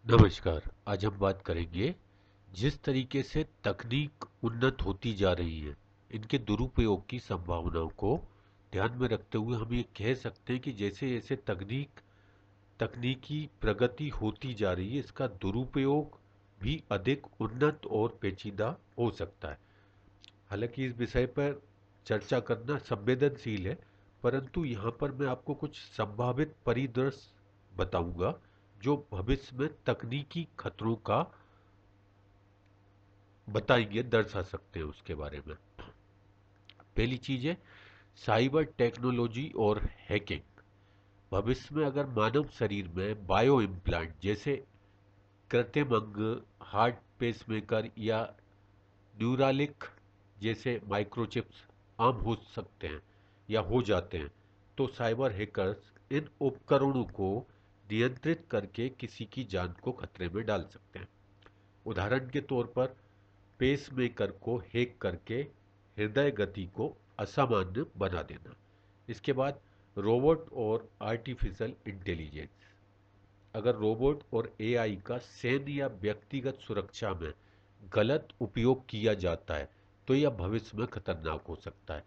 नमस्कार। आज हम बात करेंगे जिस तरीके से तकनीक उन्नत होती जा रही है, इनके दुरुपयोग की संभावनाओं को ध्यान में रखते हुए हम ये कह सकते हैं कि जैसे जैसे तकनीकी प्रगति होती जा रही है, इसका दुरुपयोग भी अधिक उन्नत और पेचीदा हो सकता है। हालांकि इस विषय पर चर्चा करना संवेदनशील है, परंतु यहाँ पर मैं आपको कुछ संभावित परिदृश्य बताऊंगा जो भविष्य में तकनीकी खतरों का बताएंगे, दर्शा सकते हैं उसके बारे में। पहली चीज है साइबर टेक्नोलॉजी और हैकिंग। भविष्य में अगर मानव शरीर में बायो इम्प्लांट जैसे कृत्रिम अंग, हार्ट पेसमेकर या न्यूरालिक जैसे माइक्रोचिप्स आम हो सकते हैं या हो जाते हैं, तो साइबर हैकर्स इन उपकरणों को नियंत्रित करके किसी की जान को खतरे में डाल सकते हैं। उदाहरण के तौर पर पेसमेकर को हैक करके हृदय गति को असामान्य बना देना। इसके बाद रोबोट और आर्टिफिशियल इंटेलिजेंस। अगर रोबोट और एआई का सैन्य या व्यक्तिगत सुरक्षा में गलत उपयोग किया जाता है तो यह भविष्य में खतरनाक हो सकता है।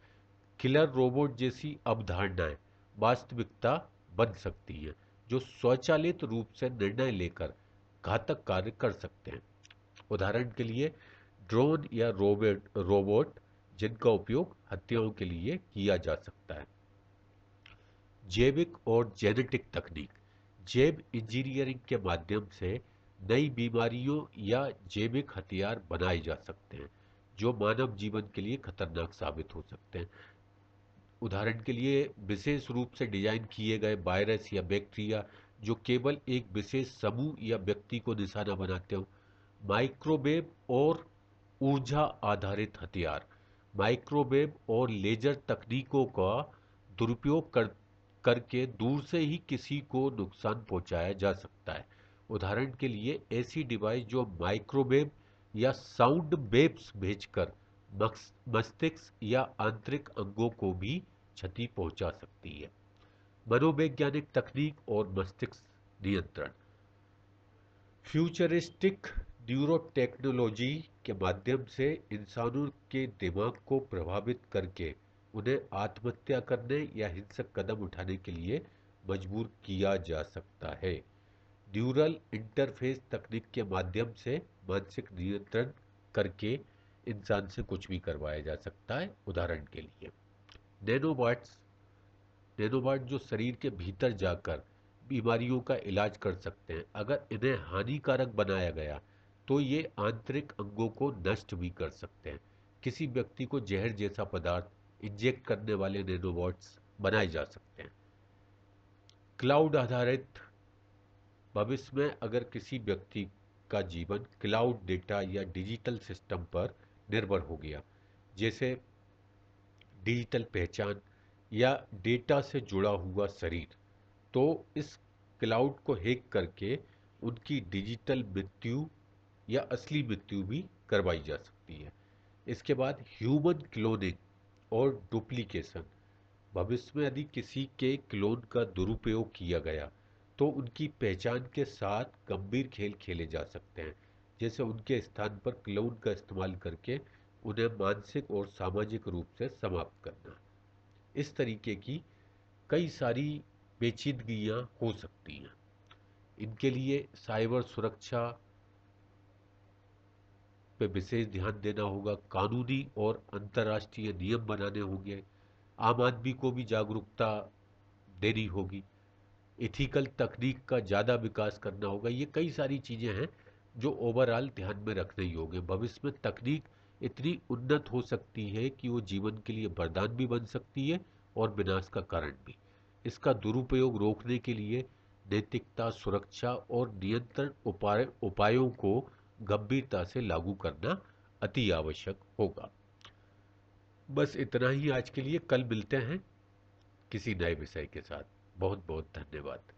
किलर रोबोट जैसी अवधारणाएं वास्तविकता बन सकती हैं, जो स्वचालित रूप से निर्णय लेकर घातक कार्य कर सकते हैं। उदाहरण के लिए ड्रोन या रोबोट जिनका उपयोग हत्याओं के लिए किया जा सकता है। जैविक और जेनेटिक तकनीक। जैव इंजीनियरिंग के माध्यम से नई बीमारियों या जैविक हथियार बनाए जा सकते हैं जो मानव जीवन के लिए खतरनाक साबित हो सकते हैं। उदाहरण के लिए विशेष रूप से डिजाइन किए गए वायरस या बैक्टीरिया जो केवल एक विशेष समूह या व्यक्ति को निशाना बनाते हो। माइक्रोवेव और ऊर्जा आधारित हथियार। माइक्रोवेव और लेजर तकनीकों का करके दूर से ही किसी को नुकसान पहुंचाया जा सकता है। उदाहरण के लिए ऐसी डिवाइस जो माइक्रोवेव या साउंड वेव्स भेजकर मस्तिष्क या आंतरिक अंगों को भी क्षति पहुंचा सकती है। मनोवैज्ञानिक तकनीक और मस्तिष्क नियंत्रण। फ्यूचरिस्टिक न्यूरोटेक्नोलॉजी के माध्यम से इंसानों के दिमाग को प्रभावित करके उन्हें आत्महत्या करने या हिंसक कदम उठाने के लिए मजबूर किया जा सकता है। न्यूरल इंटरफेस तकनीक के माध्यम से मानसिक नियंत्रण करके इंसान से कुछ भी करवाया जा सकता है। उदाहरण के लिए नैनोबॉट्स। नैनोबॉट जो शरीर के भीतर जाकर बीमारियों का इलाज कर सकते हैं। अगर इन्हें हानिकारक बनाया गया तो ये आंतरिक अंगों को नष्ट भी कर सकते हैं। किसी व्यक्ति को जहर जैसा पदार्थ इंजेक्ट करने वाले नैनोबॉट्स बनाए जा सकते हैं। क्लाउड आधारित। भविष्य में अगर किसी व्यक्ति का जीवन क्लाउड डेटा या डिजिटल सिस्टम पर निर्भर हो गया, जैसे डिजिटल पहचान या डेटा से जुड़ा हुआ शरीर, तो इस क्लाउड को हैक करके उनकी डिजिटल मृत्यु या असली मृत्यु भी करवाई जा सकती है। इसके बाद ह्यूमन क्लोनिंग और डुप्लीकेशन। भविष्य में यदि किसी के क्लोन का दुरुपयोग किया गया तो उनकी पहचान के साथ गंभीर खेल खेले जा सकते हैं, जैसे उनके स्थान पर क्लोन का इस्तेमाल करके उन्हें मानसिक और सामाजिक रूप से समाप्त करना। इस तरीके की कई सारी पेचीदगियां हो सकती हैं। इनके लिए साइबर सुरक्षा पे विशेष ध्यान देना होगा, कानूनी और अंतर्राष्ट्रीय नियम बनाने होंगे, आम आदमी को भी जागरूकता देनी होगी, इथिकल तकनीक का ज़्यादा विकास करना होगा। ये कई सारी चीज़ें हैं जो ओवरऑल ध्यान में रखने ही होंगे। भविष्य में तकनीक इतनी उन्नत हो सकती है कि वो जीवन के लिए वरदान भी बन सकती है और विनाश का कारण भी। इसका दुरुपयोग रोकने के लिए नैतिकता, सुरक्षा और नियंत्रण उपायों को गंभीरता से लागू करना अति आवश्यक होगा। बस इतना ही आज के लिए। कल मिलते हैं किसी नए विषय के साथ। बहुत बहुत धन्यवाद।